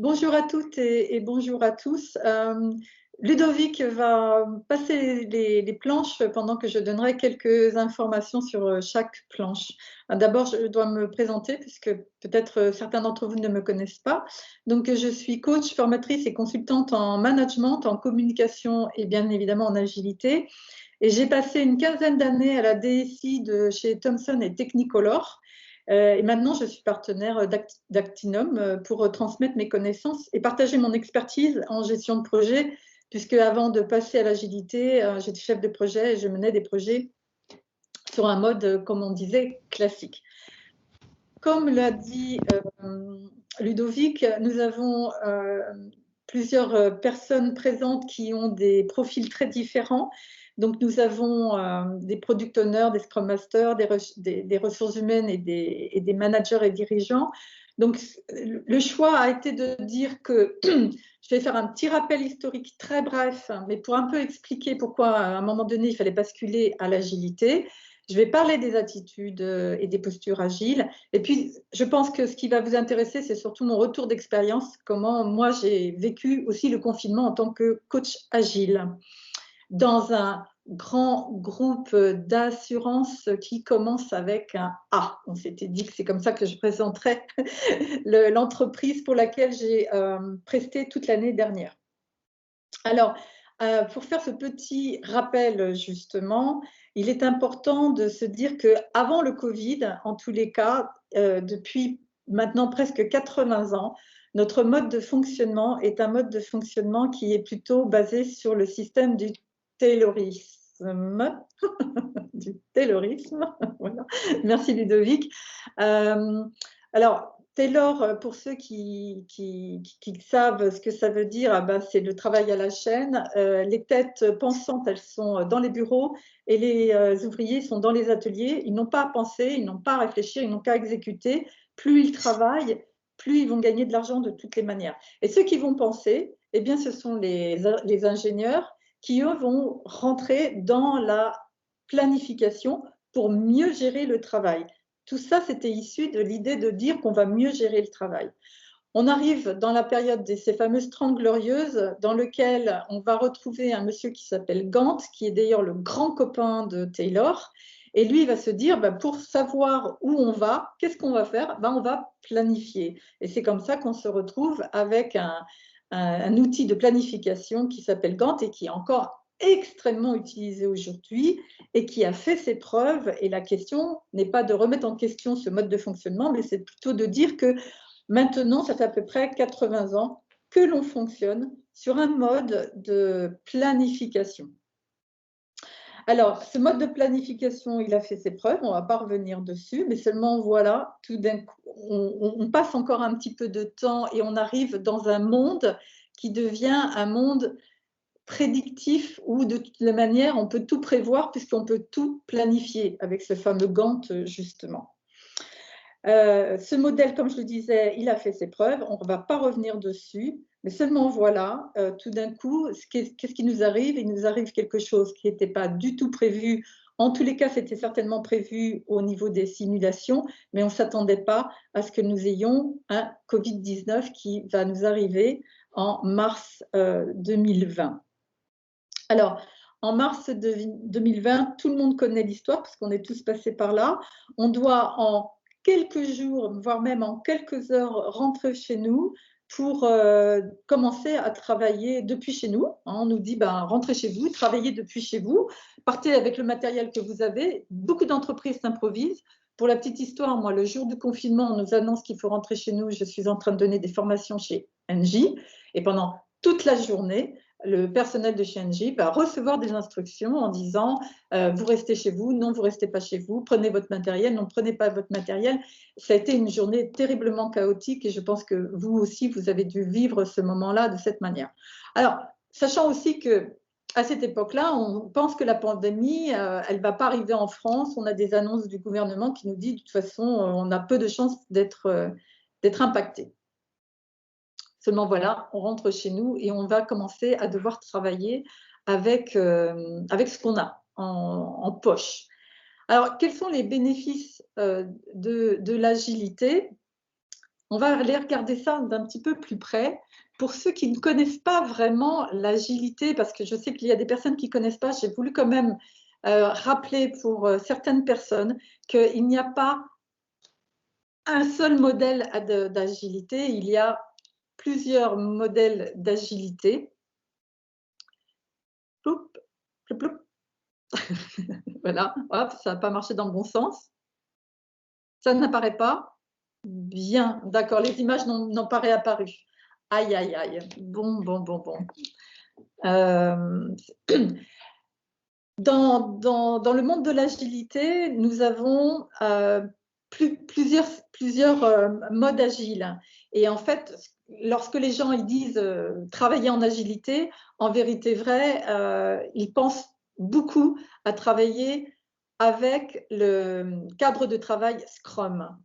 Bonjour à toutes et bonjour à tous. Ludovic va passer les planches pendant que je donnerai quelques informations sur chaque planche. D'abord, je dois me présenter puisque peut-être certains d'entre vous ne me connaissent pas. Donc, je suis coach, formatrice et consultante en management, en communication et bien évidemment en agilité. Et j'ai passé une quinzaine d'années à la DSI de chez Thomson et Technicolor. Et maintenant, je suis partenaire d'Actinum pour transmettre mes connaissances et partager mon expertise en gestion de projet, puisque avant de passer à l'agilité, j'étais chef de projet et je menais des projets sur un mode, comme on disait, classique. Comme l'a dit Ludovic, nous avons plusieurs personnes présentes qui ont des profils très différents. Donc, nous avons des product owners, des scrum masters, des ressources humaines et des managers et dirigeants. Donc, le choix a été de dire que je vais faire un petit rappel historique très bref, mais pour un peu expliquer pourquoi, à un moment donné, il fallait basculer à l'agilité. Je vais parler des attitudes et des postures agiles. Et puis, je pense que ce qui va vous intéresser, c'est surtout mon retour d'expérience, comment moi j'ai vécu aussi le confinement en tant que coach agile dans un grand groupe d'assurance qui commence avec un A. On s'était dit que c'est comme ça que je présenterais l'entreprise pour laquelle j'ai presté toute l'année dernière. Alors, pour faire ce petit rappel justement, il est important de se dire qu'avant le Covid, en tous les cas, depuis maintenant presque 80 ans, notre mode de fonctionnement est un mode de fonctionnement qui est plutôt basé sur le système du taylorisme. Du taylorisme, voilà. Merci Ludovic. Alors, Taylor, pour ceux qui savent ce que ça veut dire, c'est le travail à la chaîne. Les têtes pensantes, elles sont dans les bureaux et les ouvriers sont dans les ateliers. Ils n'ont pas à penser, ils n'ont pas à réfléchir, ils n'ont qu'à exécuter. Plus ils travaillent, plus ils vont gagner de l'argent de toutes les manières. Et ceux qui vont penser, eh bien, ce sont les ingénieurs qui, eux, vont rentrer dans la planification pour mieux gérer le travail. Tout ça, c'était issu de l'idée de dire qu'on va mieux gérer le travail. On arrive dans la période de ces fameuses 30 glorieuses, dans lequel on va retrouver un monsieur qui s'appelle Gant, qui est d'ailleurs le grand copain de Taylor. Et lui, il va se dire, pour savoir où on va, qu'est-ce qu'on va faire? On va planifier. Et c'est comme ça qu'on se retrouve avec un outil de planification qui s'appelle Gant et qui est encore extrêmement utilisé aujourd'hui et qui a fait ses preuves. Et la question n'est pas de remettre en question ce mode de fonctionnement, mais c'est plutôt de dire que maintenant, ça fait à peu près 80 ans que l'on fonctionne sur un mode de planification. Alors, ce mode de planification, il a fait ses preuves, on ne va pas revenir dessus, mais seulement voilà, tout d'un coup, on passe encore un petit peu de temps et on arrive dans un monde qui devient un monde prédictif où de toute manière, on peut tout prévoir puisqu'on peut tout planifier avec ce fameux Gantt, justement. Ce modèle, comme je le disais, il a fait ses preuves, on ne va pas revenir dessus, mais seulement voilà, tout d'un coup, qu'est-ce qui nous arrive? Il nous arrive quelque chose qui n'était pas du tout prévu. En tous les cas, c'était certainement prévu au niveau des simulations, mais on ne s'attendait pas à ce que nous ayons un Covid-19 qui va nous arriver en mars 2020. Alors, en mars 2020, tout le monde connaît l'histoire parce qu'on est tous passés par là. On doit en quelques jours, voire même en quelques heures, rentrer chez nous pour commencer à travailler depuis chez nous. On nous dit, rentrez chez vous, travaillez depuis chez vous, partez avec le matériel que vous avez. Beaucoup d'entreprises s'improvisent. Pour la petite histoire, moi, le jour du confinement, on nous annonce qu'il faut rentrer chez nous. Je suis en train de donner des formations chez Engie et pendant toute la journée, le personnel de chez Engie va recevoir des instructions en disant vous restez chez vous, non, vous ne restez pas chez vous, prenez votre matériel, non, prenez pas votre matériel. Ça a été une journée terriblement chaotique et je pense que vous aussi, vous avez dû vivre ce moment-là de cette manière. Alors, sachant aussi que à cette époque-là, on pense que la pandémie, elle ne va pas arriver en France. On a des annonces du gouvernement qui nous disent de toute façon, on a peu de chances d'être impacté. Seulement voilà, on rentre chez nous et on va commencer à devoir travailler avec ce qu'on a en poche. Alors, quels sont les bénéfices de l'agilité? on va aller regarder ça d'un petit peu plus près. Pour ceux qui ne connaissent pas vraiment l'agilité, parce que je sais qu'il y a des personnes qui ne connaissent pas, j'ai voulu quand même rappeler pour certaines personnes qu'il n'y a pas un seul modèle d'agilité, il y a plusieurs modèles d'agilité. Ploup, ploup, ploup. Voilà, hop, ça n'a pas marché dans le bon sens. Ça n'apparaît pas. Bien, d'accord, les images n'ont pas réapparu. Aïe, aïe, aïe. Bon. Dans le monde de l'agilité, nous avons plusieurs modes agiles. Et en fait, lorsque les gens ils disent travailler en agilité, en vérité vrai, ils pensent beaucoup à travailler avec le cadre de travail Scrum.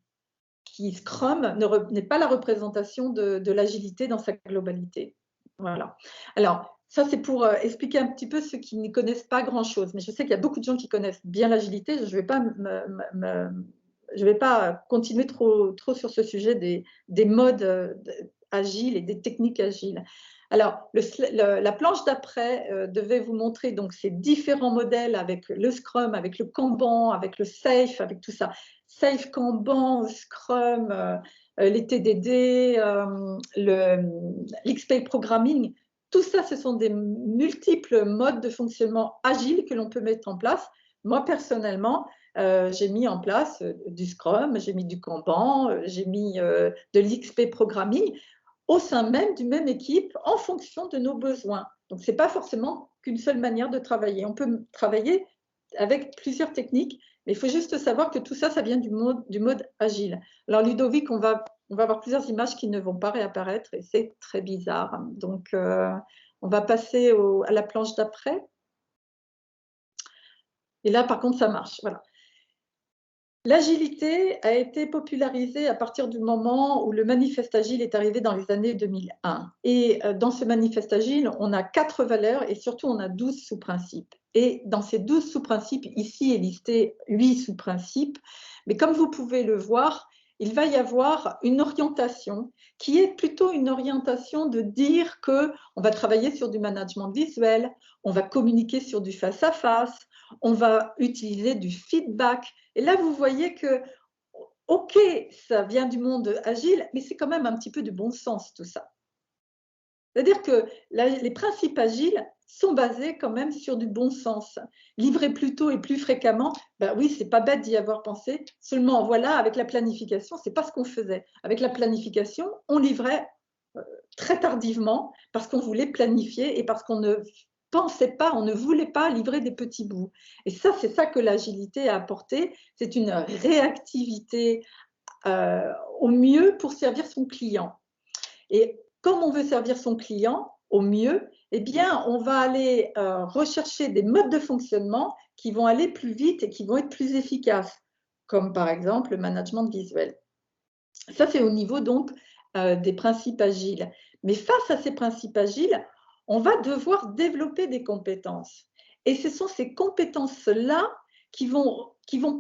Scrum n'est pas la représentation de l'agilité dans sa globalité. Voilà. Alors, ça, c'est pour expliquer un petit peu ceux qui ne connaissent pas grand-chose. Mais je sais qu'il y a beaucoup de gens qui connaissent bien l'agilité. Je ne vais pas continuer trop sur ce sujet des modes agiles et des techniques agiles. Alors, la planche d'après devait vous montrer donc ces différents modèles avec le Scrum, avec le Kanban, avec le Safe, avec tout ça. Safe, Kanban, Scrum, les TDD, l'XP Programming, tout ça, ce sont des multiples modes de fonctionnement agiles que l'on peut mettre en place. Moi, personnellement, j'ai mis en place du Scrum, j'ai mis du Kanban, j'ai mis de l'XP Programming au sein même d'une même équipe en fonction de nos besoins. Donc, ce n'est pas forcément qu'une seule manière de travailler. On peut travailler avec plusieurs techniques, mais il faut juste savoir que tout ça, ça vient du mode agile. Alors, Ludovic, on va avoir plusieurs images qui ne vont pas réapparaître et c'est très bizarre. Donc, on va passer à la planche d'après. Et là, par contre, ça marche. Voilà. L'agilité a été popularisée à partir du moment où le manifeste agile est arrivé dans les années 2001. Et dans ce manifeste agile, on a 4 valeurs et surtout on a 12 sous-principes. Et dans ces 12 sous-principes, ici est listé 8 sous-principes. Mais comme vous pouvez le voir, il va y avoir une orientation qui est plutôt une orientation de dire qu'on va travailler sur du management visuel, on va communiquer sur du face-à-face, on va utiliser du feedback. Et là, vous voyez que, ok, ça vient du monde agile, mais c'est quand même un petit peu du bon sens tout ça. C'est-à-dire que les principes agiles sont basés quand même sur du bon sens. Livrer plus tôt et plus fréquemment, ben oui, c'est pas bête d'y avoir pensé. Seulement, voilà, avec la planification, c'est pas ce qu'on faisait. Avec la planification, on livrait très tardivement parce qu'on voulait planifier et parce qu'on ne pensait pas, on ne voulait pas livrer des petits bouts. Et ça, c'est ça que l'agilité a apporté. C'est une réactivité au mieux pour servir son client. Et comme on veut servir son client au mieux, eh bien, on va aller rechercher des modes de fonctionnement qui vont aller plus vite et qui vont être plus efficaces, comme par exemple le management visuel. Ça, c'est au niveau donc des principes agiles. Mais face à ces principes agiles, on va devoir développer des compétences. Et ce sont ces compétences-là qui vont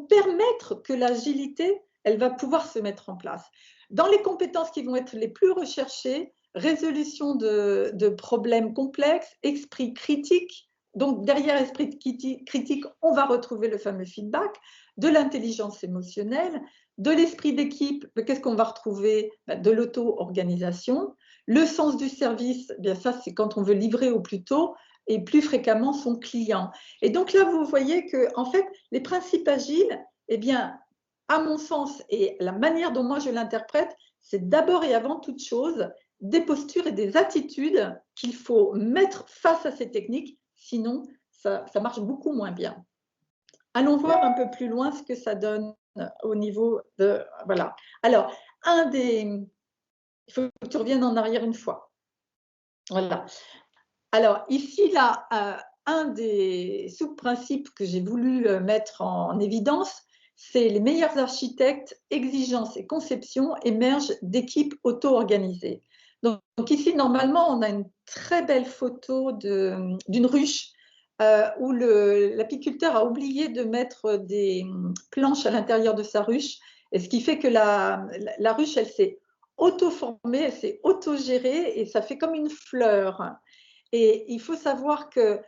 permettre que l'agilité, elle va pouvoir se mettre en place. Dans les compétences qui vont être les plus recherchées, résolution de problèmes complexes, esprit critique. Donc, derrière esprit critique, on va retrouver le fameux feedback, de l'intelligence émotionnelle, de l'esprit d'équipe. Qu'est-ce qu'on va retrouver? De l'auto-organisation. Le sens du service, bien ça, c'est quand on veut livrer au plus tôt et plus fréquemment son client. Et donc là, vous voyez que, en fait, les principes agiles, eh bien, à mon sens, et la manière dont moi je l'interprète, c'est d'abord et avant toute chose des postures et des attitudes qu'il faut mettre face à ces techniques, sinon ça marche beaucoup moins bien. Allons voir un peu plus loin ce que ça donne au niveau de… Voilà. Alors, il faut que tu reviennes en arrière une fois. Voilà. Alors, ici, là, un des sous-principes que j'ai voulu mettre en évidence, c'est les meilleurs architectes, exigences et conceptions émergent d'équipes auto-organisées. Donc ici, normalement, on a une très belle photo d'une ruche où l'apiculteur a oublié de mettre des planches à l'intérieur de sa ruche, et ce qui fait que la ruche, elle s'est auto-formée, elle s'est auto-gérée et ça fait comme une fleur. Et il faut savoir qu'au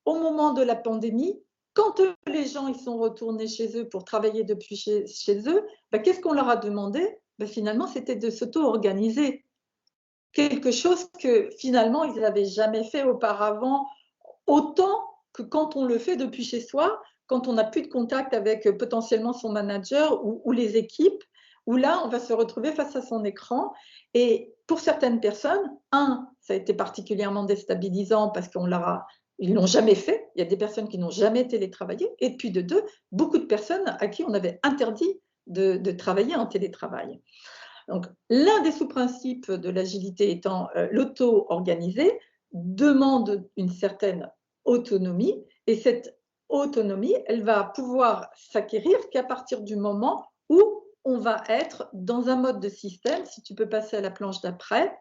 moment de la pandémie, quand les gens ils sont retournés chez eux pour travailler depuis chez eux, ben, qu'est-ce qu'on leur a demandé? Ben, finalement, c'était de s'auto-organiser. Quelque chose que finalement, ils n'avaient jamais fait auparavant, autant que quand on le fait depuis chez soi, quand on n'a plus de contact avec potentiellement son manager ou les équipes, où là, on va se retrouver face à son écran. Et pour certaines personnes, ça a été particulièrement déstabilisant parce ils l'ont jamais fait. Il y a des personnes qui n'ont jamais télétravaillé. Et puis de deux, beaucoup de personnes à qui on avait interdit de travailler en télétravail. Donc, l'un des sous-principes de l'agilité étant l'auto-organisé demande une certaine autonomie et cette autonomie, elle va pouvoir s'acquérir qu'à partir du moment où on va être dans un mode de système. Si tu peux passer à la planche d'après,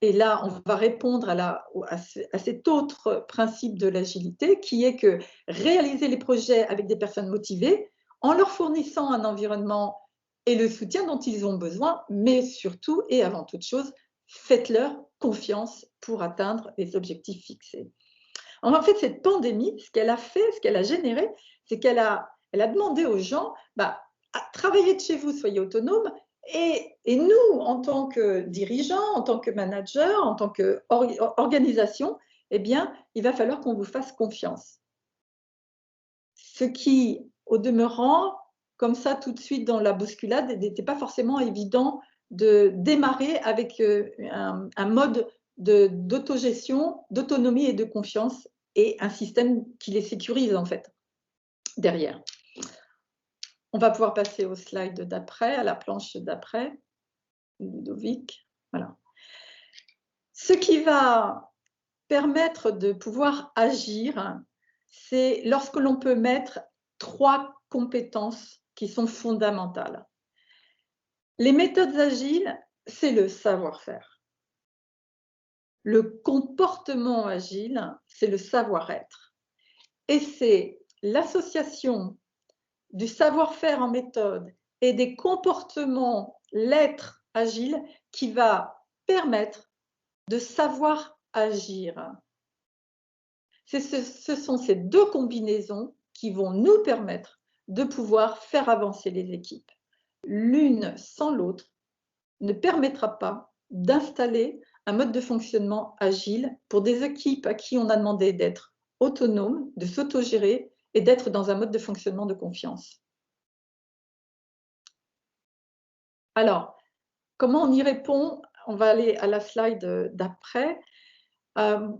et là, on va répondre à cet autre principe de l'agilité qui est que réaliser les projets avec des personnes motivées en leur fournissant un environnement et le soutien dont ils ont besoin, mais surtout et avant toute chose, faites-leur confiance pour atteindre les objectifs fixés. En fait, cette pandémie, ce qu'elle a fait, ce qu'elle a généré, c'est qu'elle a demandé aux gens, travaillez de chez vous, soyez autonomes, et nous, en tant que dirigeants, en tant que managers, en tant qu'organisation, eh bien, il va falloir qu'on vous fasse confiance. Ce qui, au demeurant, comme ça, tout de suite dans la bousculade, n'était pas forcément évident de démarrer avec un mode d'autogestion, d'autonomie et de confiance et un système qui les sécurise en fait derrière. On va pouvoir passer au slide d'après, à la planche d'après, Ludovic. Voilà. Ce qui va permettre de pouvoir agir, c'est lorsque l'on peut mettre 3 compétences qui sont fondamentales. Les méthodes agiles, c'est le savoir-faire. Le comportement agile, c'est le savoir-être. Et c'est l'association du savoir-faire en méthode et des comportements, l'être agile, qui va permettre de savoir agir. Ce sont ces 2 combinaisons qui vont nous permettre de pouvoir faire avancer les équipes. L'une sans l'autre ne permettra pas d'installer un mode de fonctionnement agile pour des équipes à qui on a demandé d'être autonomes, de s'autogérer et d'être dans un mode de fonctionnement de confiance. Alors, comment on y répond? On va aller à la slide d'après.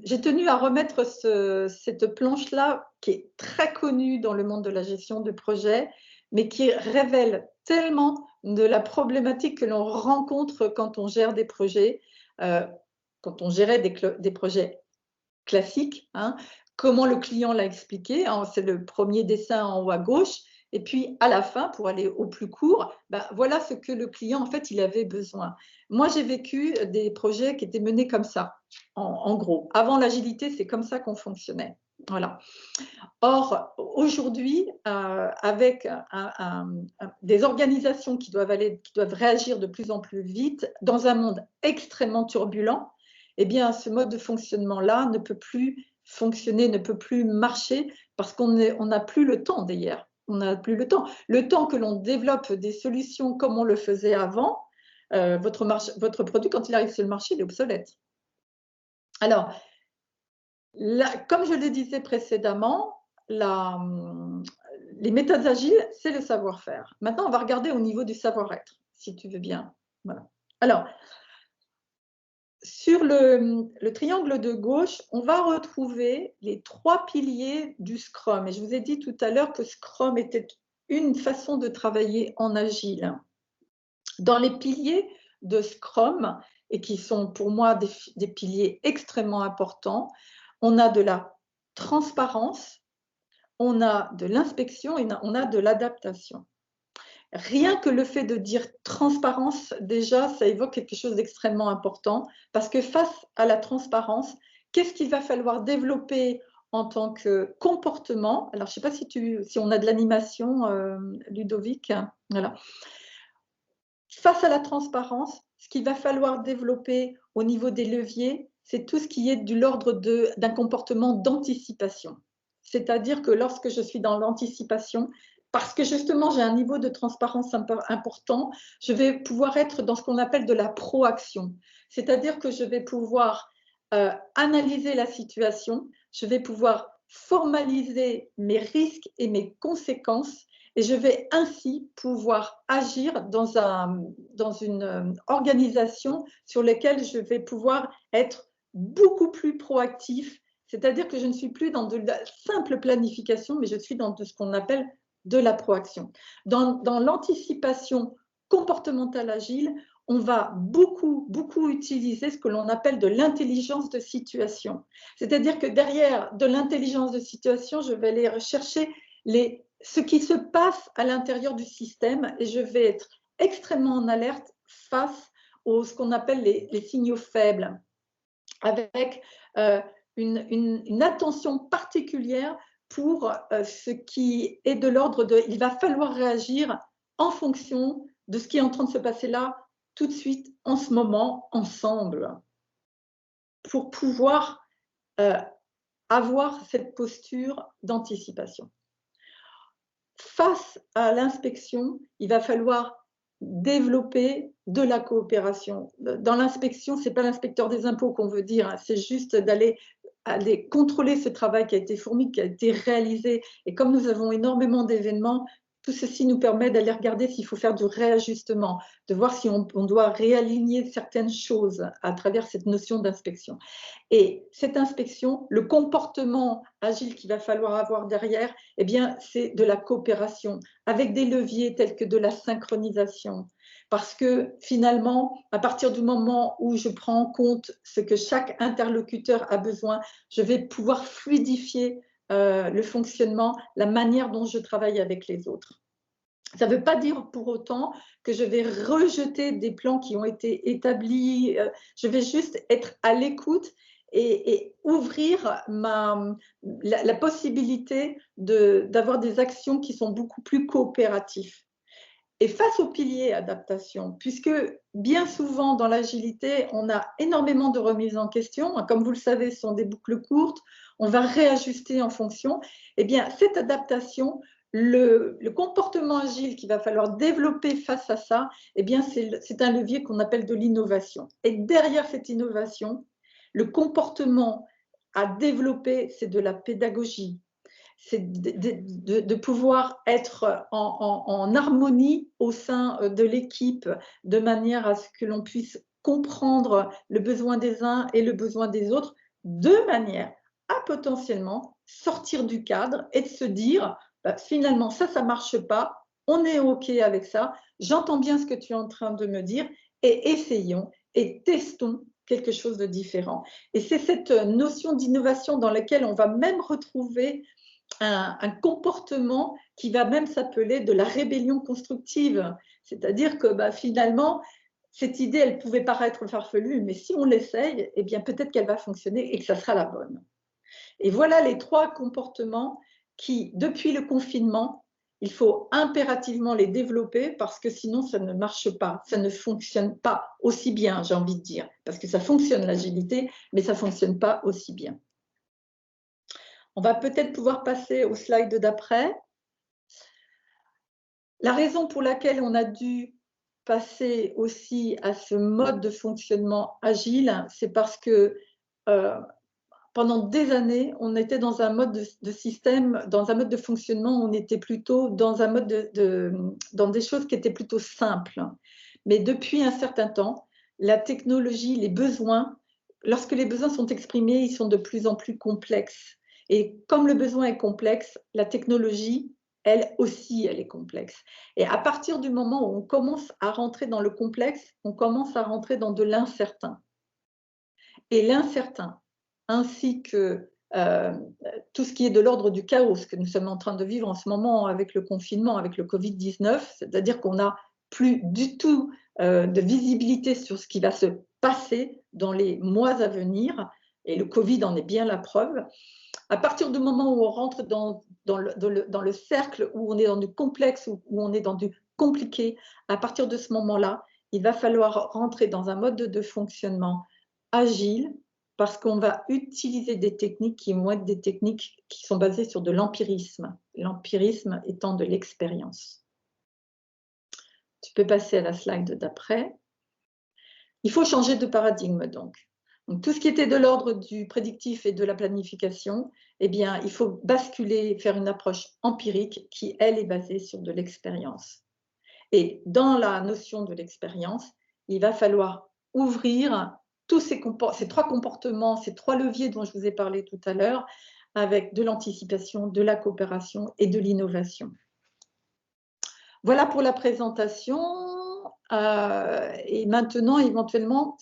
J'ai tenu à remettre cette planche-là, qui est très connue dans le monde de la gestion de projet, mais qui révèle tellement de la problématique que l'on rencontre quand on gère des projets, quand on gérait des projets classiques, hein, comment le client l'a expliqué, hein, c'est le premier dessin en haut à gauche, et puis à la fin, pour aller au plus court, voilà ce que le client, en fait, il avait besoin. Moi, j'ai vécu des projets qui étaient menés comme ça, en gros. Avant l'agilité, c'est comme ça qu'on fonctionnait. Voilà. Or, aujourd'hui, avec des organisations qui doivent réagir de plus en plus vite, dans un monde extrêmement turbulent, eh bien, ce mode de fonctionnement-là ne peut plus fonctionner, ne peut plus marcher parce qu'on n'a plus le temps d'hier. On n'a plus le temps. Le temps que l'on développe des solutions comme on le faisait avant, votre produit, quand il arrive sur le marché, il est obsolète. Alors, comme je le disais précédemment, les méthodes agiles, c'est le savoir-faire. Maintenant, on va regarder au niveau du savoir-être, si tu veux bien. Voilà. Alors, sur le triangle de gauche, on va retrouver les 3 piliers du Scrum. Et je vous ai dit tout à l'heure que Scrum était une façon de travailler en agile. Dans les piliers de Scrum, et qui sont pour moi des piliers extrêmement importants, on a de la transparence, on a de l'inspection et on a de l'adaptation. Rien que le fait de dire transparence, déjà, ça évoque quelque chose d'extrêmement important parce que face à la transparence, qu'est-ce qu'il va falloir développer en tant que comportement? Alors, je ne sais pas si on a de l'animation, Ludovic. Voilà. Face à la transparence, ce qu'il va falloir développer au niveau des leviers, c'est tout ce qui est de l'ordre d'un comportement d'anticipation. C'est-à-dire que lorsque je suis dans l'anticipation, parce que justement j'ai un niveau de transparence important, je vais pouvoir être dans ce qu'on appelle de la proaction. C'est-à-dire que je vais pouvoir analyser la situation, je vais pouvoir formaliser mes risques et mes conséquences et je vais ainsi pouvoir agir dans une organisation sur laquelle je vais pouvoir être beaucoup plus proactif, c'est-à-dire que je ne suis plus dans de la simple planification, mais je suis dans ce qu'on appelle de la proaction. Dans l'anticipation comportementale agile, on va beaucoup utiliser ce que l'on appelle de l'intelligence de situation. C'est-à-dire que derrière de l'intelligence de situation, je vais aller rechercher ce qui se passe à l'intérieur du système et je vais être extrêmement en alerte face à ce qu'on appelle les signaux faibles, avec une attention particulière pour ce qui est de l'ordre de « il va falloir réagir en fonction de ce qui est en train de se passer là, tout de suite, en ce moment, ensemble », pour pouvoir avoir cette posture d'anticipation. Face à l'inspection, il va falloir développer de la coopération. Dans l'inspection, ce n'est pas l'inspecteur des impôts qu'on veut dire, hein, c'est juste d'aller contrôler ce travail qui a été fourni, qui a été réalisé. Et comme nous avons énormément d'événements, tout ceci nous permet d'aller regarder s'il faut faire du réajustement, de voir si on doit réaligner certaines choses à travers cette notion d'inspection. Et cette inspection, le comportement agile qu'il va falloir avoir derrière, eh bien, c'est de la coopération avec des leviers tels que de la synchronisation. Parce que finalement, à partir du moment où je prends en compte ce que chaque interlocuteur a besoin, je vais pouvoir fluidifier le fonctionnement, la manière dont je travaille avec les autres. Ça ne veut pas dire pour autant que je vais rejeter des plans qui ont été établis, je vais juste être à l'écoute et ouvrir la possibilité d'avoir des actions qui sont beaucoup plus coopératives. Et face au pilier adaptation, puisque bien souvent dans l'agilité, on a énormément de remises en question, comme vous le savez, ce sont des boucles courtes, on va réajuster en fonction, eh bien cette adaptation, le comportement agile qu'il va falloir développer face à ça, eh bien c'est un levier qu'on appelle de l'innovation. Et derrière cette innovation, le comportement à développer, c'est de la pédagogie, c'est de pouvoir être en harmonie au sein de l'équipe, de manière à ce que l'on puisse comprendre le besoin des uns et le besoin des autres, de manière à potentiellement sortir du cadre et de se dire bah, finalement ça ne marche pas, on est OK avec ça, j'entends bien ce que tu es en train de me dire et essayons et testons quelque chose de différent. Et c'est cette notion d'innovation dans laquelle on va même retrouver un comportement qui va même s'appeler de la rébellion constructive. C'est-à-dire que bah, finalement, cette idée, elle pouvait paraître farfelue, mais si on l'essaye, eh bien peut-être qu'elle va fonctionner et que ça sera la bonne. Et voilà les 3 comportements qui, depuis le confinement, il faut impérativement les développer parce que sinon ça ne marche pas, ça ne fonctionne pas aussi bien, j'ai envie de dire, parce que ça fonctionne l'agilité, mais ça ne fonctionne pas aussi bien. On va peut-être pouvoir passer au slide d'après. La raison pour laquelle on a dû passer aussi à ce mode de fonctionnement agile, c'est parce que pendant des années, on était dans un mode de système, dans un mode de fonctionnement, on était plutôt dans un mode dans des choses qui étaient plutôt simples. Mais depuis un certain temps, la technologie, les besoins, lorsque les besoins sont exprimés, ils sont de plus en plus complexes. Et comme le besoin est complexe, la technologie, elle aussi, elle est complexe. Et à partir du moment où on commence à rentrer dans le complexe, on commence à rentrer dans de l'incertain. Et l'incertain, ainsi que tout ce qui est de l'ordre du chaos, ce que nous sommes en train de vivre en ce moment avec le confinement, avec le Covid-19, c'est-à-dire qu'on n'a plus du tout de visibilité sur ce qui va se passer dans les mois à venir, et le Covid en est bien la preuve. À partir du moment où on rentre dans le cercle, où on est dans du complexe, où on est dans du compliqué, à partir de ce moment-là, il va falloir rentrer dans un mode de fonctionnement agile parce qu'on va utiliser des techniques qui vont être des techniques qui sont basées sur de l'empirisme. L'empirisme étant de l'expérience. Tu peux passer à la slide d'après. Il faut changer de paradigme donc. Donc, tout ce qui était de l'ordre du prédictif et de la planification, eh bien, il faut basculer, faire une approche empirique qui, elle, est basée sur de l'expérience. Et dans la notion de l'expérience, il va falloir ouvrir tous ces trois comportements, ces trois leviers dont je vous ai parlé tout à l'heure, avec de l'anticipation, de la coopération et de l'innovation. Voilà pour la présentation. Et maintenant, éventuellement,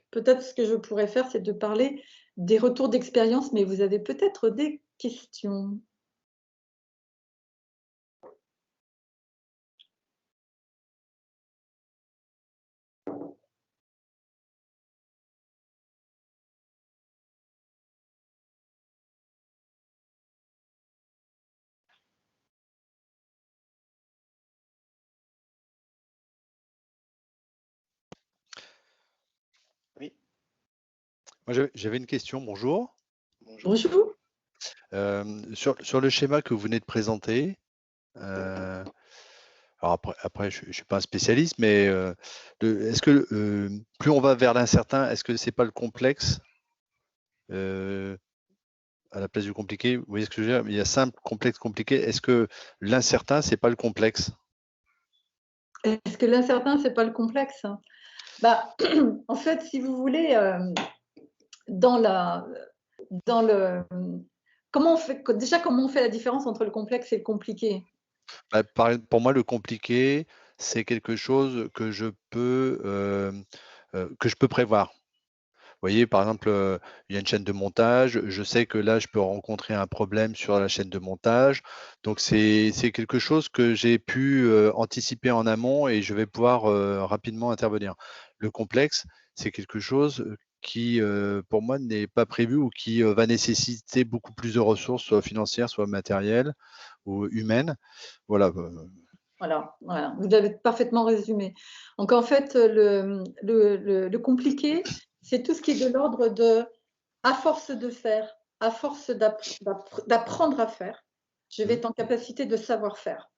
peut-être ce que je pourrais faire, c'est de parler des retours d'expérience, mais vous avez peut-être des questions. Oui, Moi, j'avais une question. Bonjour. Bonjour. Sur le schéma que vous venez de présenter, alors après je ne suis pas un spécialiste, mais est-ce que plus on va vers l'incertain, est-ce que c'est pas le complexe à la place du compliqué? Vous voyez ce que je veux dire? Il y a simple, complexe, compliqué. Est-ce que l'incertain, c'est pas le complexe? Est-ce que l'incertain, c'est pas le complexe? Bah, en fait, si vous voulez, comment on fait la différence entre le complexe et le compliqué? Bah, pour moi, le compliqué, c'est quelque chose que je peux prévoir. Vous voyez, par exemple, il y a une chaîne de montage, je sais que là, je peux rencontrer un problème sur la chaîne de montage. Donc c'est quelque chose que j'ai pu, anticiper en amont et je vais pouvoir, rapidement intervenir. Le complexe, c'est quelque chose, qui, pour moi, n'est pas prévu ou qui, va nécessiter beaucoup plus de ressources, soit financières, soit matérielles ou humaines. Voilà, Voilà, vous avez parfaitement résumé. Donc en fait, le compliqué, c'est tout ce qui est de l'ordre de, à force de faire, à force d'apprendre à faire, je vais être en capacité de savoir faire.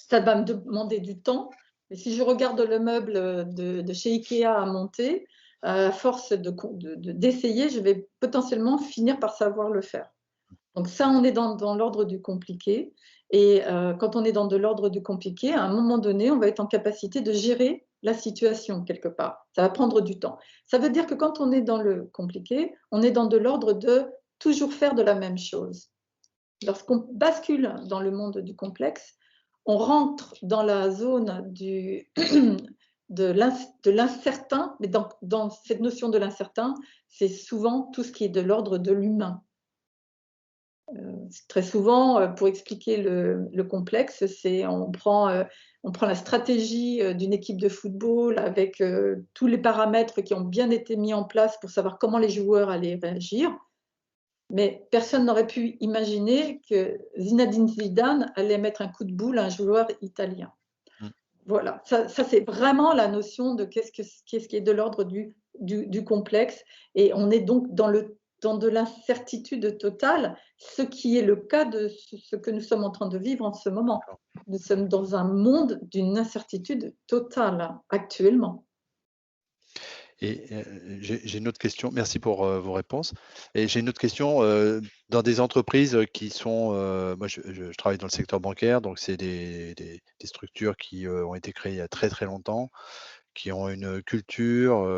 Ça va me demander du temps, mais si je regarde le meuble de chez Ikea à monter, à force d'essayer, je vais potentiellement finir par savoir le faire. Donc ça, on est dans l'ordre du compliqué. Et quand on est dans de l'ordre du compliqué, à un moment donné, on va être en capacité de gérer la situation quelque part. Ça va prendre du temps. Ça veut dire que quand on est dans le compliqué, on est dans de l'ordre de toujours faire de la même chose. Lorsqu'on bascule dans le monde du complexe, on rentre dans la zone de l'incertain, mais dans cette notion de l'incertain, c'est souvent tout ce qui est de l'ordre de l'humain. Très souvent, pour expliquer le complexe, on prend la stratégie d'une équipe de football avec tous les paramètres qui ont bien été mis en place pour savoir comment les joueurs allaient réagir. Mais personne n'aurait pu imaginer que Zinedine Zidane allait mettre un coup de boule à un joueur italien. Voilà, ça c'est vraiment la notion de qu'est-ce qui est de l'ordre du complexe. Et on est donc dans de l'incertitude totale, ce qui est le cas de ce que nous sommes en train de vivre en ce moment. Nous sommes dans un monde d'une incertitude totale actuellement. Et j'ai une autre question. Merci pour vos réponses. Et j'ai une autre question. Dans des entreprises qui sont, moi je travaille dans le secteur bancaire, donc c'est des structures qui ont été créées il y a très très longtemps, qui ont une culture,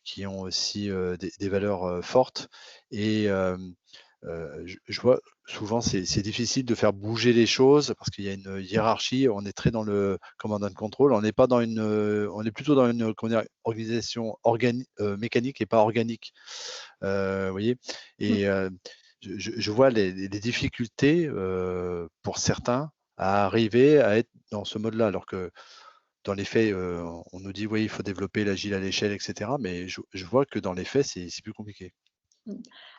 qui ont aussi des valeurs fortes. Et je vois souvent c'est difficile de faire bouger les choses parce qu'il y a une hiérarchie. On est très dans le command and control. On n'est pas dans on est plutôt dans une organisation mécanique et pas organique. Vous voyez. Et je vois les difficultés pour certains à arriver à être dans ce mode-là, alors que dans les faits, on nous dit oui, il faut développer l'agile à l'échelle, etc. Mais je vois que dans les faits, c'est plus compliqué.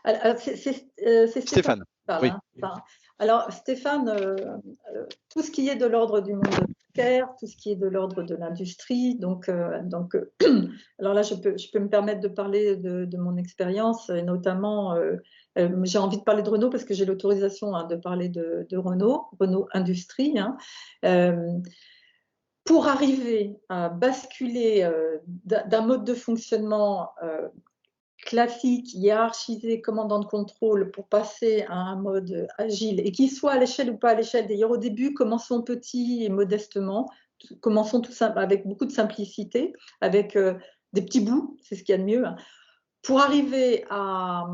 Alors, c'est Stéphane qui parle, oui. hein. Alors Stéphane, tout ce qui est de l'ordre du monde healthcare, tout ce qui est de l'ordre de l'industrie. Donc, alors là, je peux me permettre de parler de mon expérience, et notamment, j'ai envie de parler de Renault parce que j'ai l'autorisation de parler de Renault Industrie. Pour arriver à basculer d'un mode de fonctionnement classique, hiérarchisé, commandant de contrôle, pour passer à un mode agile, et qu'il soit à l'échelle ou pas à l'échelle. D'ailleurs, au début, commençons petit et modestement, commençons tout simple, avec beaucoup de simplicité, avec des petits bouts, c'est ce qu'il y a de mieux, pour arriver à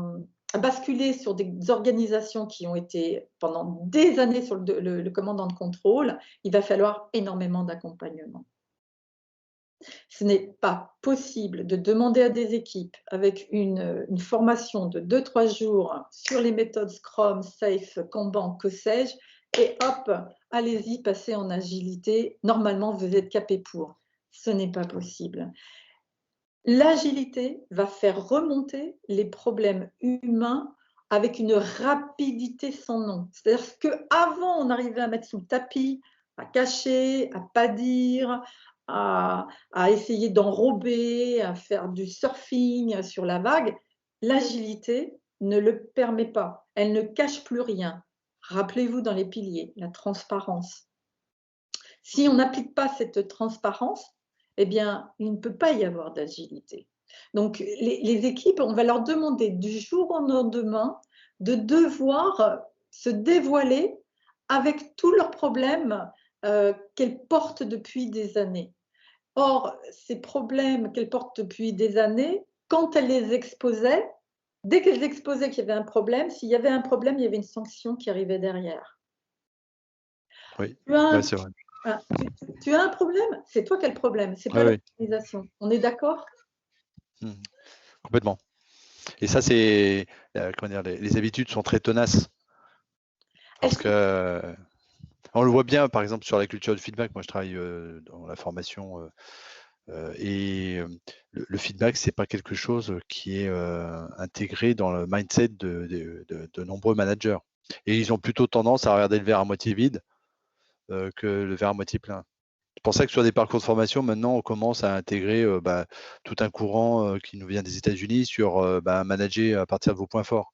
basculer sur des organisations qui ont été pendant des années sur le commandant de contrôle. Il va falloir énormément d'accompagnement. Ce n'est pas possible de demander à des équipes avec une formation de 2-3 jours sur les méthodes Scrum, Safe, Kanban, que sais-je, et hop, allez-y, passez en agilité. Normalement, vous êtes capé pour. Ce n'est pas possible. L'agilité va faire remonter les problèmes humains avec une rapidité sans nom. C'est-à-dire qu'avant, on arrivait à mettre sous le tapis, à cacher, à pas dire, à essayer d'enrober, à faire du surfing sur la vague. L'agilité ne le permet pas. Elle ne cache plus rien. Rappelez-vous dans les piliers, la transparence. Si on n'applique pas cette transparence, eh bien, il ne peut pas y avoir d'agilité. Donc, les équipes, on va leur demander du jour au lendemain de devoir se dévoiler avec tous leurs problèmes qu'elles portent depuis des années. Or, ces problèmes qu'elles portent depuis des années, quand elles les exposaient, dès qu'elles exposaient qu'il y avait un problème, s'il y avait un problème, il y avait une sanction qui arrivait derrière. Oui, c'est vrai. Tu as un problème, c'est toi qui as le problème, c'est pas l'organisation. On est d'accord? Complètement. Et ça, c'est comment dire, les habitudes sont très tenaces. Parce que on le voit bien, par exemple, sur la culture du feedback. Moi, je travaille dans la formation et le feedback, c'est pas quelque chose qui est intégré dans le mindset de nombreux managers. Et ils ont plutôt tendance à regarder le verre à moitié vide que le verre à moitié plein. C'est pour ça que sur des parcours de formation, maintenant, on commence à intégrer tout un courant qui nous vient des États-Unis sur manager à partir de vos points forts.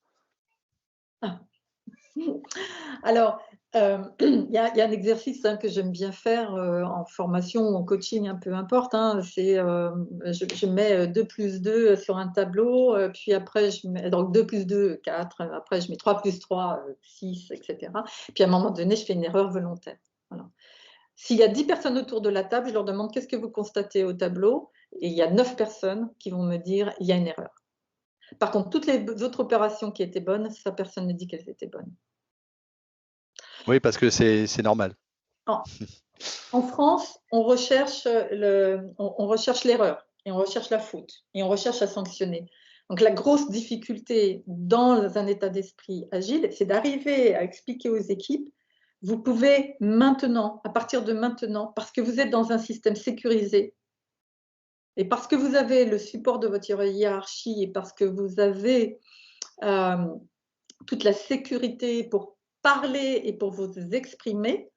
Alors, il y a un exercice que j'aime bien faire en formation ou en coaching, peu importe. C'est je mets 2 plus 2 sur un tableau, puis après, je mets donc 2 plus 2, 4, après, je mets 3 plus 3, 6, etc. Puis à un moment donné, je fais une erreur volontaire. Voilà. S'il y a 10 personnes autour de la table, je leur demande qu'est-ce que vous constatez au tableau, et il y a 9 personnes qui vont me dire il y a une erreur. Par contre, toutes les autres opérations qui étaient bonnes, ça, personne ne dit qu'elles étaient bonnes. Oui, parce que c'est normal. En France, on recherche l'erreur, et on recherche la faute, et on recherche à sanctionner. Donc la grosse difficulté dans un état d'esprit agile, c'est d'arriver à expliquer aux équipes, vous pouvez maintenant, à partir de maintenant, parce que vous êtes dans un système sécurisé, et parce que vous avez le support de votre hiérarchie, et parce que vous avez toute la sécurité pour parler et pour vous exprimer,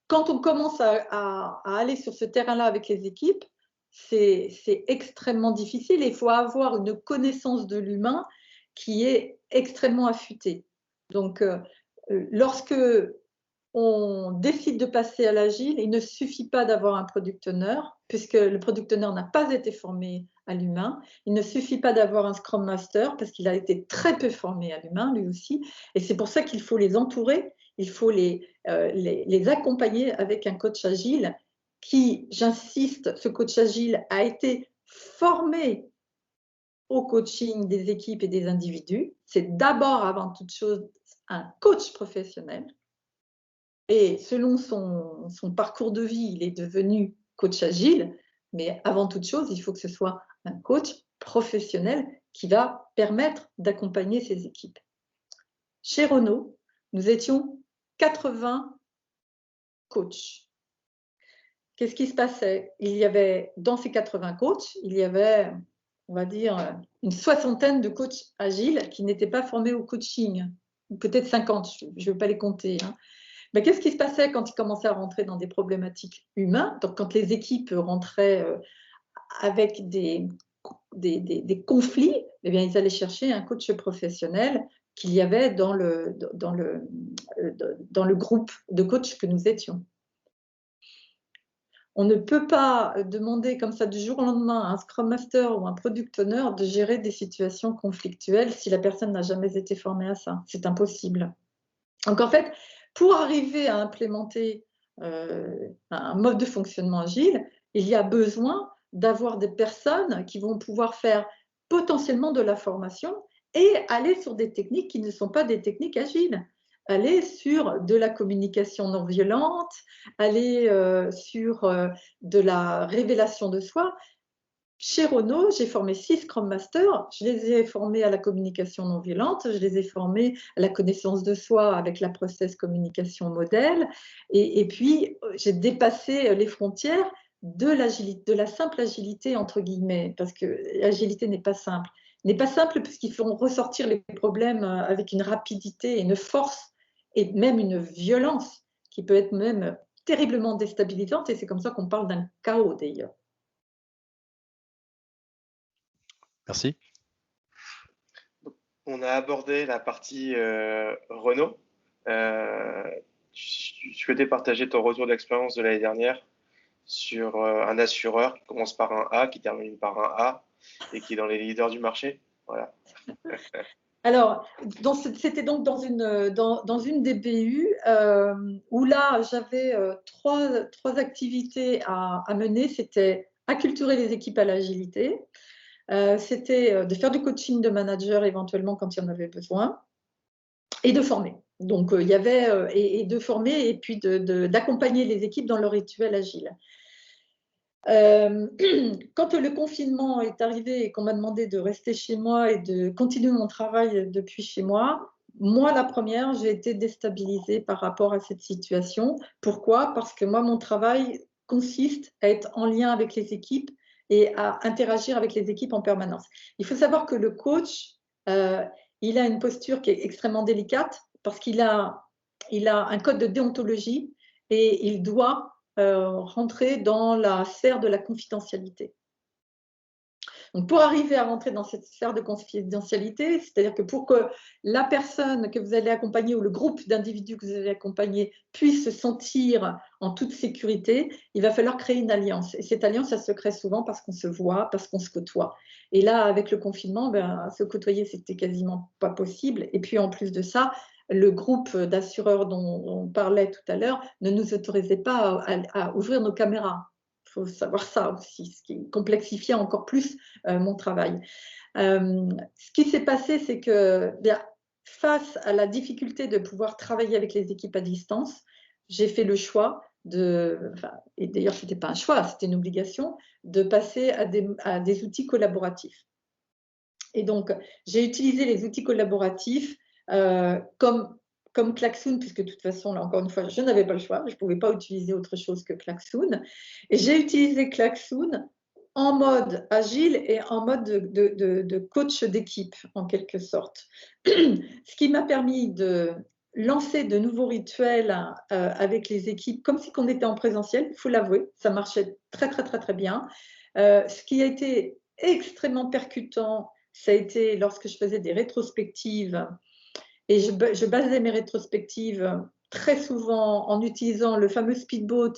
quand on commence à aller sur ce terrain-là avec les équipes, c'est extrêmement difficile et il faut avoir une connaissance de l'humain qui est extrêmement affûtée. Donc, lorsque on décide de passer à l'agile, il ne suffit pas d'avoir un product owner, puisque le product owner n'a pas été formé à l'humain. Il ne suffit pas d'avoir un Scrum Master, parce qu'il a été très peu formé à l'humain, lui aussi. Et c'est pour ça qu'il faut les entourer, il faut les accompagner avec un coach agile qui, j'insiste, ce coach agile a été formé au coaching des équipes et des individus. C'est d'abord, avant toute chose, un coach professionnel. Et selon son parcours de vie, il est devenu coach agile, mais avant toute chose, il faut que ce soit un coach professionnel qui va permettre d'accompagner ses équipes. Chez Renault, nous étions 80 coachs. Qu'est-ce qui se passait? Il y avait, dans ces 80 coachs, il y avait, on va dire, une soixantaine de coachs agiles qui n'étaient pas formés au coaching, peut-être 50, je ne vais pas les compter. Ben, qu'est-ce qui se passait quand ils commençaient à rentrer dans des problématiques humaines? Donc, quand les équipes rentraient avec des conflits, eh bien, ils allaient chercher un coach professionnel qu'il y avait dans le groupe de coachs que nous étions. On ne peut pas demander comme ça du jour au lendemain à un Scrum Master ou un Product Owner de gérer des situations conflictuelles si la personne n'a jamais été formée à ça. C'est impossible. Donc en fait, pour arriver à implémenter un mode de fonctionnement agile, il y a besoin d'avoir des personnes qui vont pouvoir faire potentiellement de la formation et aller sur des techniques qui ne sont pas des techniques agiles. Aller sur de la communication non violente, aller sur de la révélation de soi. Chez Renault, j'ai formé 6 Scrum Masters, je les ai formés à la communication non violente, je les ai formés à la connaissance de soi avec la process communication modèle, et puis j'ai dépassé les frontières de l'agilité, de la simple agilité entre guillemets, parce que l'agilité n'est pas simple. N'est pas simple parce qu'ils font ressortir les problèmes avec une rapidité et une force, et même une violence qui peut être même terriblement déstabilisante, et c'est comme ça qu'on parle d'un chaos d'ailleurs. Merci. On a abordé la partie Renault. Tu souhaitais partager ton retour d'expérience de l'année dernière sur un assureur qui commence par un A, qui termine par un A et qui est dans les leaders du marché. Voilà. Alors, c'était donc dans une des BU où là, j'avais trois activités à mener. C'était acculturer les équipes à l'agilité, c'était de faire du coaching de manager éventuellement quand il y en avait besoin, et de former. Donc, il y avait et de former et puis d'accompagner les équipes dans leur rituel agile. Quand le confinement est arrivé et qu'on m'a demandé de rester chez moi et de continuer mon travail depuis chez moi, moi, la première, j'ai été déstabilisée par rapport à cette situation. Pourquoi? Parce que moi, mon travail consiste à être en lien avec les équipes et à interagir avec les équipes en permanence. Il faut savoir que le coach, il a une posture qui est extrêmement délicate parce qu'il a un code de déontologie et il doit rentrer dans la sphère de la confidentialité. Donc, pour arriver à rentrer dans cette sphère de confidentialité, c'est-à-dire que pour que la personne que vous allez accompagner ou le groupe d'individus que vous allez accompagner puisse se sentir en toute sécurité, il va falloir créer une alliance. Et cette alliance, elle se crée souvent parce qu'on se voit, parce qu'on se côtoie. Et là, avec le confinement, se côtoyer, c'était quasiment pas possible. Et puis, en plus de ça, le groupe d'assureurs dont on parlait tout à l'heure ne nous autorisait pas à ouvrir nos caméras. Il faut savoir ça aussi, ce qui complexifiait encore plus mon travail. Ce qui s'est passé, c'est que face à la difficulté de pouvoir travailler avec les équipes à distance, j'ai fait le choix et d'ailleurs ce n'était pas un choix, c'était une obligation, de passer à des outils collaboratifs. Et donc, j'ai utilisé les outils collaboratifs comme Klaxoon, puisque de toute façon, là encore une fois, je n'avais pas le choix, je ne pouvais pas utiliser autre chose que Klaxoon. Et j'ai utilisé Klaxoon en mode agile et en mode de coach d'équipe, en quelque sorte. Ce qui m'a permis de lancer de nouveaux rituels avec les équipes, comme si on était en présentiel, il faut l'avouer, ça marchait très, très, très, très bien. Ce qui a été extrêmement percutant, ça a été lorsque je faisais des rétrospectives, et je basais mes rétrospectives très souvent en utilisant le fameux speedboat,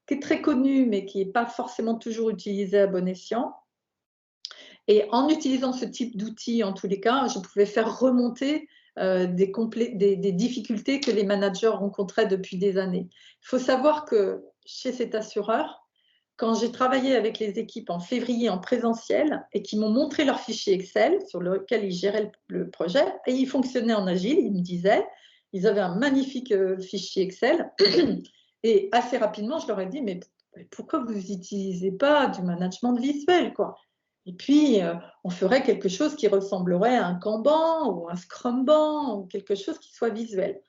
qui est très connu, mais qui n'est pas forcément toujours utilisé à bon escient. Et en utilisant ce type d'outils, en tous les cas, je pouvais faire remonter des difficultés que les managers rencontraient depuis des années. Il faut savoir que chez cet assureur, quand j'ai travaillé avec les équipes en février en présentiel et qui m'ont montré leur fichier Excel sur lequel ils géraient le projet, et ils fonctionnaient en agile, ils me disaient, ils avaient un magnifique fichier Excel, et assez rapidement, je leur ai dit, mais pourquoi vous n'utilisez pas du management visuel, quoi? Et puis, on ferait quelque chose qui ressemblerait à un Kanban ou un Scrumban ou quelque chose qui soit visuel.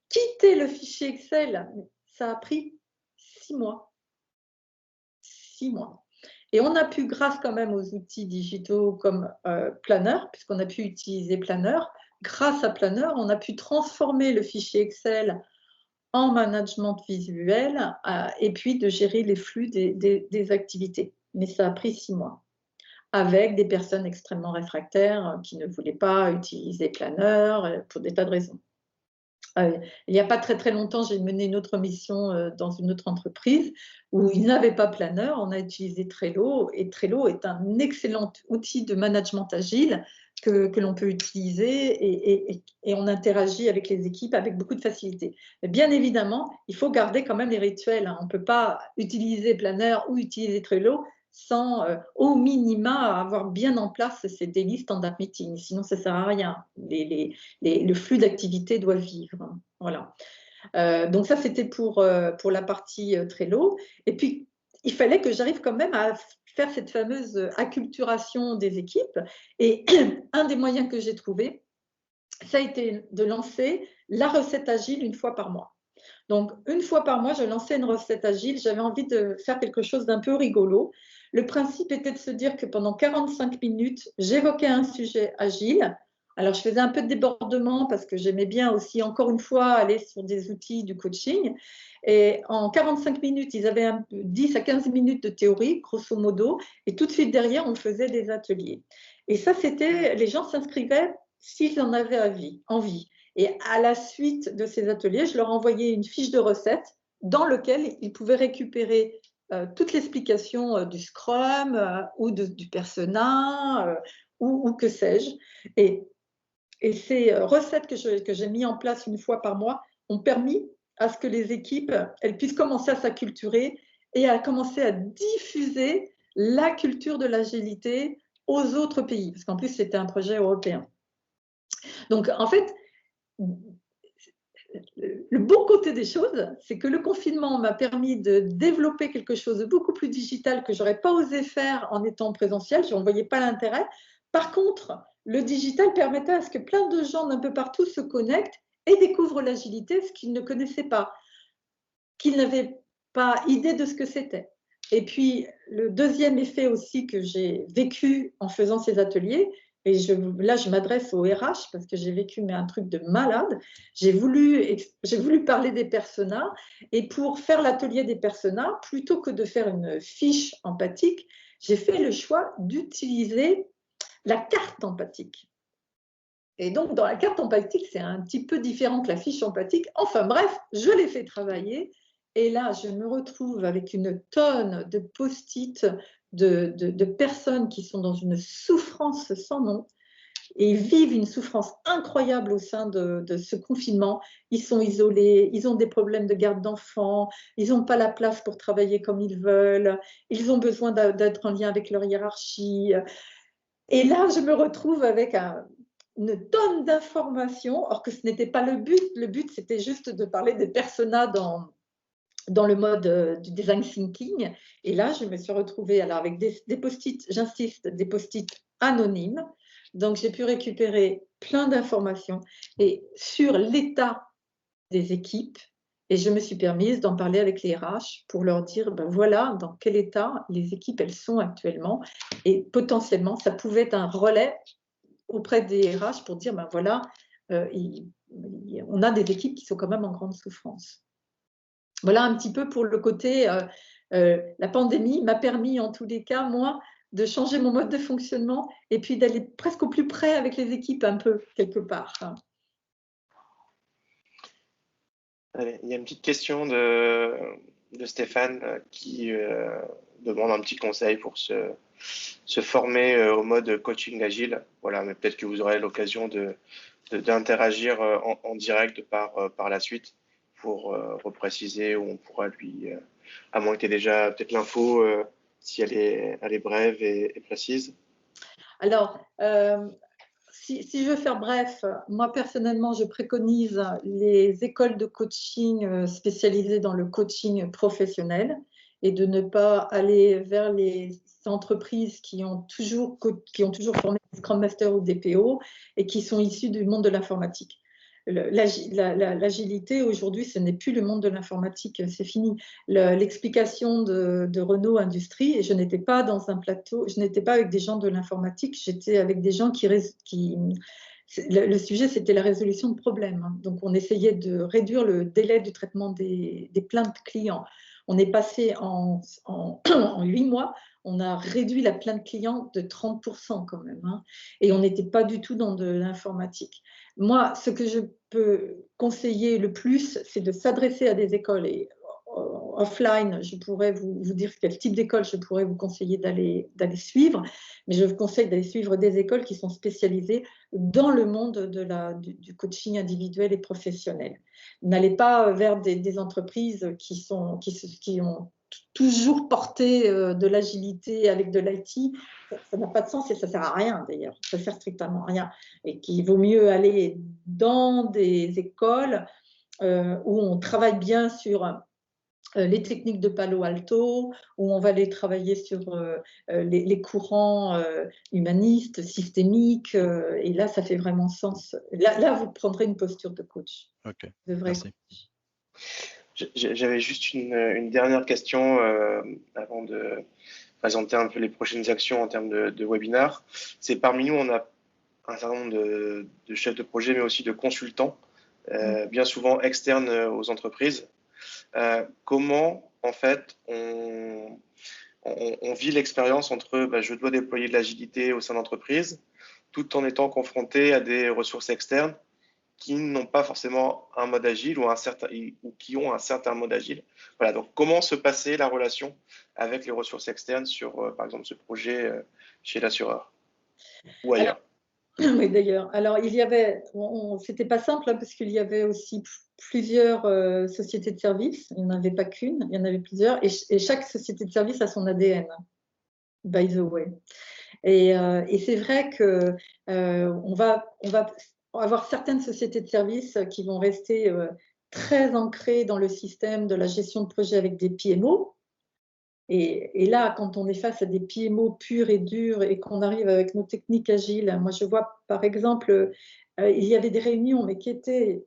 Quitter le fichier Excel, ça a pris 6 mois. 6 mois. Et on a pu, grâce quand même aux outils digitaux comme Planner, puisqu'on a pu utiliser Planner, grâce à Planner, on a pu transformer le fichier Excel en management visuel et puis de gérer les flux des activités. Mais ça a pris 6 mois, avec des personnes extrêmement réfractaires qui ne voulaient pas utiliser Planner pour des tas de raisons. Il n'y a pas très très longtemps, j'ai mené une autre mission dans une autre entreprise où ils n'avaient pas Planner, on a utilisé Trello, et Trello est un excellent outil de management agile que l'on peut utiliser et on interagit avec les équipes avec beaucoup de facilité. Mais bien évidemment, il faut garder quand même les rituels, hein. On ne peut pas utiliser Planner ou utiliser Trello sans au minima avoir bien en place ces daily stand-up meetings, sinon ça ne sert à rien. Le flux d'activité doit vivre. Voilà. Donc ça, c'était pour la partie Trello. Et puis, il fallait que j'arrive quand même à faire cette fameuse acculturation des équipes. Et un des moyens que j'ai trouvé, ça a été de lancer la recette agile une fois par mois. Donc, une fois par mois, je lançais une recette agile. J'avais envie de faire quelque chose d'un peu rigolo. Le principe était de se dire que pendant 45 minutes, j'évoquais un sujet agile. Alors, je faisais un peu de débordement parce que j'aimais bien aussi, encore une fois, aller sur des outils du coaching. Et en 45 minutes, ils avaient 10 à 15 minutes de théorie, grosso modo. Et tout de suite derrière, on faisait des ateliers. Et ça, c'était, les gens s'inscrivaient s'ils en avaient envie. Et à la suite de ces ateliers, je leur envoyais une fiche de recette dans laquelle ils pouvaient récupérer toute l'explication du Scrum ou du Persona ou que sais-je. Et ces recettes que j'ai mis en place une fois par mois ont permis à ce que les équipes elles puissent commencer à s'acculturer et à commencer à diffuser la culture de l'agilité aux autres pays, parce qu'en plus, c'était un projet européen. Donc, en fait, le bon côté des choses, c'est que le confinement m'a permis de développer quelque chose de beaucoup plus digital que je n'aurais pas osé faire en étant présentiel. Je n'en voyais pas l'intérêt. Par contre, le digital permettait à ce que plein de gens d'un peu partout se connectent et découvrent l'agilité, ce qu'ils ne connaissaient pas, qu'ils n'avaient pas idée de ce que c'était. Et puis, le deuxième effet aussi que j'ai vécu en faisant ces ateliers, et là, je m'adresse au RH parce que j'ai vécu un truc de malade. J'ai voulu parler des personas. Et pour faire l'atelier des personas, plutôt que de faire une fiche empathique, j'ai fait le choix d'utiliser la carte empathique. Et donc, dans la carte empathique, c'est un petit peu différent que la fiche empathique. Enfin bref, je l'ai fait travailler. Et là, je me retrouve avec une tonne de post-it de personnes qui sont dans une souffrance sans nom et vivent une souffrance incroyable au sein de ce confinement. Ils sont isolés, ils ont des problèmes de garde d'enfants, ils n'ont pas la place pour travailler comme ils veulent, ils ont besoin d'être en lien avec leur hiérarchie. Et là, je me retrouve avec une tonne d'informations, or que ce n'était pas le but. Le but, c'était juste de parler des personas dans le mode du design thinking. Et là, je me suis retrouvée alors, avec des post-it, j'insiste, des post-it anonymes. Donc, j'ai pu récupérer plein d'informations et sur l'état des équipes. Et je me suis permise d'en parler avec les RH pour leur dire, ben voilà, dans quel état les équipes elles sont actuellement. Et potentiellement, ça pouvait être un relais auprès des RH pour dire, ben voilà, on a des équipes qui sont quand même en grande souffrance. Voilà un petit peu pour le côté, la pandémie m'a permis en tous les cas, moi, de changer mon mode de fonctionnement et puis d'aller presque au plus près avec les équipes un peu, quelque part. Allez, il y a une petite question de Stéphane qui demande un petit conseil pour se former au mode coaching agile. Voilà, mais peut-être que vous aurez l'occasion d'interagir en direct par la suite pour repréciser où on pourra lui, à moins que tu aies déjà peut-être l'info, si elle est brève et précise. Alors, si je veux faire bref, moi personnellement, je préconise les écoles de coaching spécialisées dans le coaching professionnel et de ne pas aller vers les entreprises qui ont toujours formé des Scrum Master ou des PO et qui sont issues du monde de l'informatique. L'agilité, aujourd'hui, ce n'est plus le monde de l'informatique, c'est fini. L'explication de Renault Industrie, et je n'étais pas dans un plateau, je n'étais pas avec des gens de l'informatique, j'étais avec des gens qui le sujet, c'était la résolution de problèmes. Hein. Donc, on essayait de réduire le délai du traitement des plaintes clients. On est passé en 8 mois, on a réduit la plainte client de 30% quand même. Hein. Et on n'était pas du tout dans de l'informatique. Moi, ce que je peux conseiller le plus, c'est de s'adresser à des écoles. Et offline, je pourrais vous dire quel type d'école je pourrais vous conseiller d'aller suivre, mais je vous conseille d'aller suivre des écoles qui sont spécialisées dans le monde du coaching individuel et professionnel. N'allez pas vers des entreprises qui ont toujours porté de l'agilité avec de l'IT. Ça n'a pas de sens et ça ne sert à rien d'ailleurs, ça ne sert strictement à rien. Et qu'il vaut mieux aller dans des écoles où on travaille bien sur les techniques de Palo Alto, où on va aller travailler sur les courants humanistes, systémiques, et là, ça fait vraiment sens. Là, vous prendrez une posture de coach. Ok, de vrai merci. coach. J'avais juste une dernière question avant de présenter un peu les prochaines actions en termes de webinaire. C'est parmi nous, on a un certain nombre de chefs de projet, mais aussi de consultants, bien souvent externes aux entreprises. Comment, en fait, on vit l'expérience entre je dois déployer de l'agilité au sein d'entreprise, tout en étant confronté à des ressources externes qui n'ont pas forcément un mode agile ou qui ont un certain mode agile. Voilà, donc comment se passer la relation avec les ressources externes sur, par exemple, ce projet chez l'assureur ou ailleurs? Oui, d'ailleurs. Alors, c'était pas simple hein, parce qu'il y avait aussi plusieurs sociétés de services. Il n'y en avait pas qu'une, il y en avait plusieurs. Et chaque société de service a son ADN, by the way. Et c'est vrai que on va avoir certaines sociétés de services qui vont rester très ancrées dans le système de la gestion de projet avec des PMO. Et là, quand on est face à des PMO purs et durs et qu'on arrive avec nos techniques agiles, moi je vois par exemple, il y avait des réunions mais qui étaient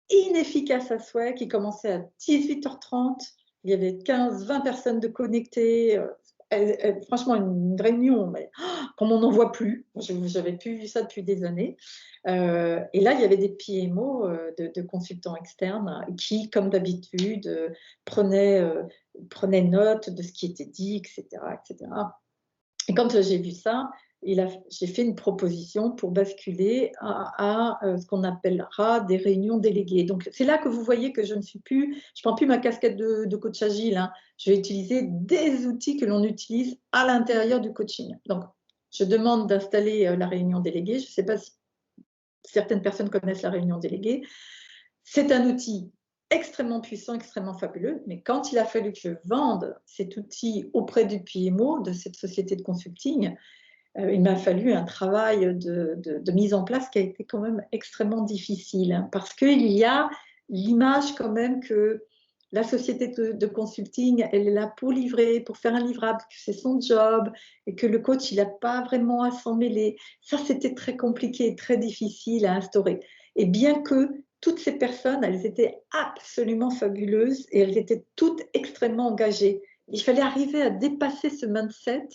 inefficaces à souhait, qui commençaient à 18h30, il y avait 15-20 personnes de connectées. Franchement, une réunion, mais comme on n'en voit plus. J'avais plus vu ça depuis des années. Et là, il y avait des PMO de consultants externes qui, comme d'habitude, prenaient note de ce qui était dit, etc. etc. Et quand j'ai vu ça, j'ai fait une proposition pour basculer à ce qu'on appellera des réunions déléguées. Donc, c'est là que vous voyez que je prends plus ma casquette de coach agile. Hein. Je vais utiliser des outils que l'on utilise à l'intérieur du coaching. Donc, je demande d'installer la réunion déléguée. Je ne sais pas si certaines personnes connaissent la réunion déléguée. C'est un outil extrêmement puissant, extrêmement fabuleux, mais quand il a fallu que je vende cet outil auprès du PMO, de cette société de consulting, il m'a fallu un travail de mise en place qui a été quand même extrêmement difficile, hein, parce qu'il y a l'image quand même que la société de consulting, elle est là pour livrer, pour faire un livrable, que c'est son job, et que le coach, il n'a pas vraiment à s'en mêler. Ça, c'était très compliqué et très difficile à instaurer. Et bien que toutes ces personnes, elles étaient absolument fabuleuses et elles étaient toutes extrêmement engagées. Il fallait arriver à dépasser ce mindset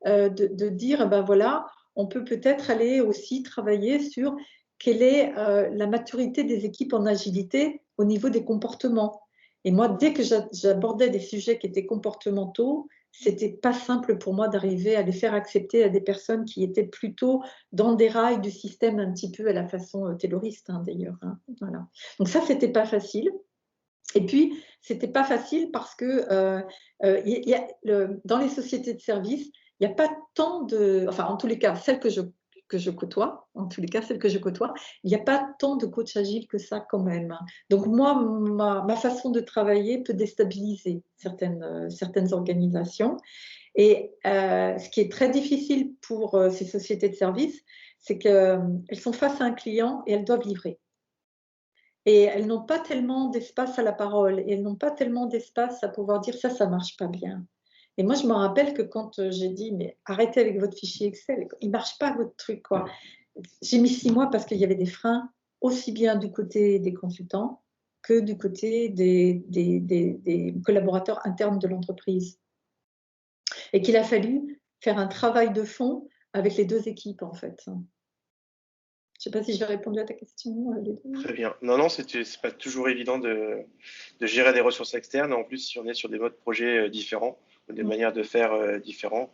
de dire, ben voilà, on peut peut-être aller aussi travailler sur quelle est la maturité des équipes en agilité au niveau des comportements. Et moi, dès que j'abordais des sujets qui étaient comportementaux, c'était pas simple pour moi d'arriver à les faire accepter à des personnes qui étaient plutôt dans des rails du système un petit peu à la façon tayloriste hein, d'ailleurs. Hein, voilà. Donc ça, c'était pas facile. Et puis, c'était pas facile parce que dans les sociétés de services, il n'y a pas tant de, enfin en tous les cas, celles que je côtoie, il n'y a pas tant de coachs agiles que ça quand même. Donc moi, ma façon de travailler peut déstabiliser certaines organisations. Et ce qui est très difficile pour ces sociétés de services, c'est qu'elles sont face à un client et elles doivent livrer. Et elles n'ont pas tellement d'espace à la parole, et elles n'ont pas tellement d'espace à pouvoir dire ça ne marche pas bien. Et moi, je me rappelle que quand j'ai dit, mais arrêtez avec votre fichier Excel, il ne marche pas votre truc, quoi. J'ai mis 6 mois parce qu'il y avait des freins, aussi bien du côté des consultants que du côté des collaborateurs internes de l'entreprise. Et qu'il a fallu faire un travail de fond avec les deux équipes, en fait. sais pas si j'ai répondu à ta question, Ludovic. Très bien. Non, non, c'est pas toujours évident de gérer des ressources externes. En plus, si on est sur des modes projet différents, des manières de faire différents,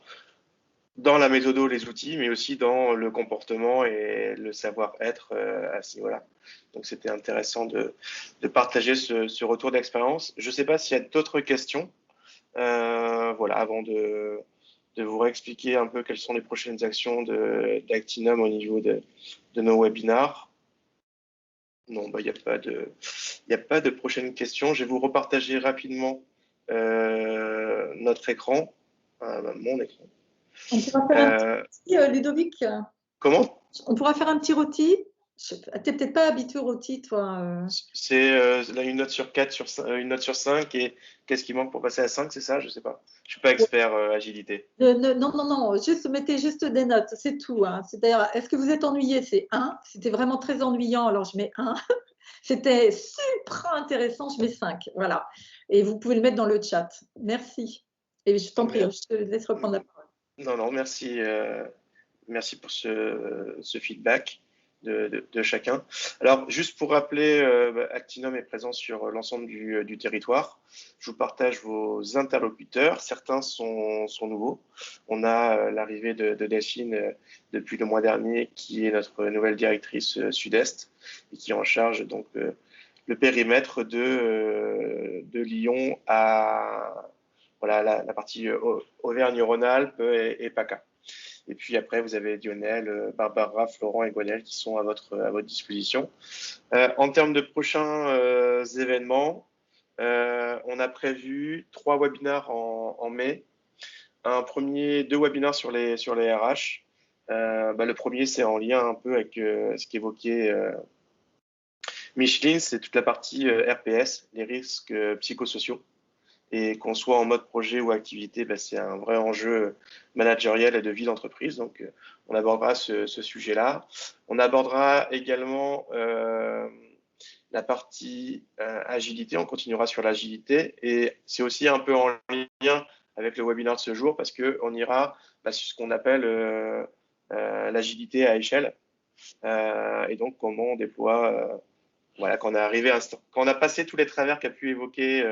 dans la méthode, les outils, mais aussi dans le comportement et le savoir-être à ce niveau-là. Donc, c'était intéressant de partager ce retour d'expérience. Je ne sais pas s'il y a d'autres questions. Voilà, avant de vous réexpliquer un peu quelles sont les prochaines actions d'Actinum au niveau de nos webinars. Non, bah, il n'y a pas de prochaines questions. Je vais vous repartager rapidement notre écran, mon écran. On pourra faire un petit Ludovic. Comment? On pourra faire un petit rôti. Tu n'es peut-être pas habitué au rôti, toi. C'est une note sur 4, une note sur 5, et qu'est-ce qui manque pour passer à 5, c'est ça? Je ne sais pas. Je ne suis pas expert agilité. Non, juste mettez juste des notes, c'est tout. Hein. C'est-à-dire, est-ce que vous êtes ennuyé? C'est 1. C'était vraiment très ennuyant, alors je mets 1. C'était super intéressant, je mets 5. Voilà. Et vous pouvez le mettre dans le chat. Merci. Et je t'en prie, je te laisse reprendre la parole. Non, merci. Merci pour ce feedback de chacun. Alors, juste pour rappeler, Actinum est présent sur l'ensemble du territoire. Je vous partage vos interlocuteurs. Certains sont nouveaux. On a l'arrivée de Delphine depuis le mois dernier, qui est notre nouvelle directrice Sud-Est et qui est en charge donc le périmètre de Lyon à voilà, la partie Auvergne-Rhône-Alpes et PACA. Et puis après, vous avez Lionel, Barbara, Florent et Gwenel qui sont à votre disposition. En termes de prochains événements, on a prévu 3 webinaires en mai. Deux webinaires sur les RH. Le premier, c'est en lien un peu avec ce qu'évoquait Micheline, c'est toute la partie RPS, les risques psychosociaux. Et qu'on soit en mode projet ou activité, c'est un vrai enjeu managériel et de vie d'entreprise. Donc, on abordera ce sujet-là. On abordera également la partie agilité. On continuera sur l'agilité. Et c'est aussi un peu en lien avec le webinaire de ce jour parce qu'on ira sur ce qu'on appelle l'agilité à échelle. Et donc, comment on déploie, quand on a passé tous les travers qu'a pu évoquer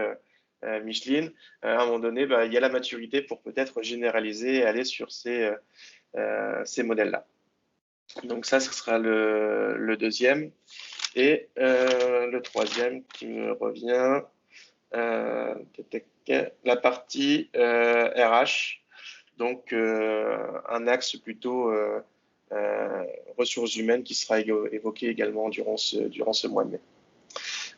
Micheline, à un moment donné, il y a la maturité pour peut-être généraliser et aller sur ces modèles-là. Donc ça, ce sera le deuxième. Et le troisième qui me revient, la partie RH. Donc un axe plutôt ressources humaines qui sera évoqué également durant ce mois de mai.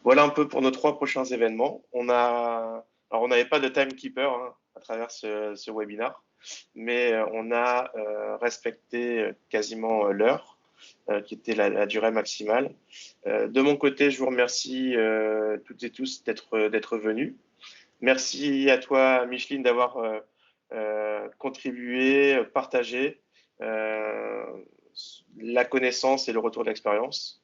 Voilà un peu pour nos 3 prochains événements. On n'avait pas de timekeeper à travers ce webinaire, mais on a respecté quasiment l'heure qui était la durée maximale. De mon côté, je vous remercie toutes et tous d'être venus. Merci à toi, Micheline, d'avoir contribué, partagé la connaissance et le retour d'expérience.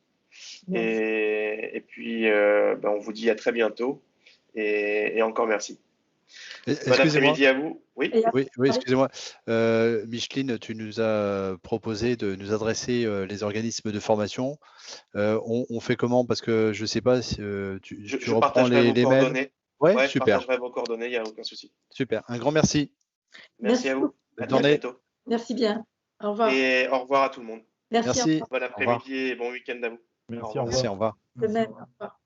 Et puis, on vous dit à très bientôt et encore merci. Bon après-midi à vous. Oui, excusez-moi. Micheline, tu nous as proposé de nous adresser les organismes de formation. On fait comment? Parce que je ne sais pas si tu reprends les mails. Ouais, super. Je partagerai vos coordonnées, il n'y a aucun souci. Super. Un grand merci. Merci à vous. Bonne journée. Bientôt. Merci bien. Au revoir. Et au revoir à tout le monde. Merci. Bon après-midi et bon week-end à vous. Merci, au revoir. De même, au revoir.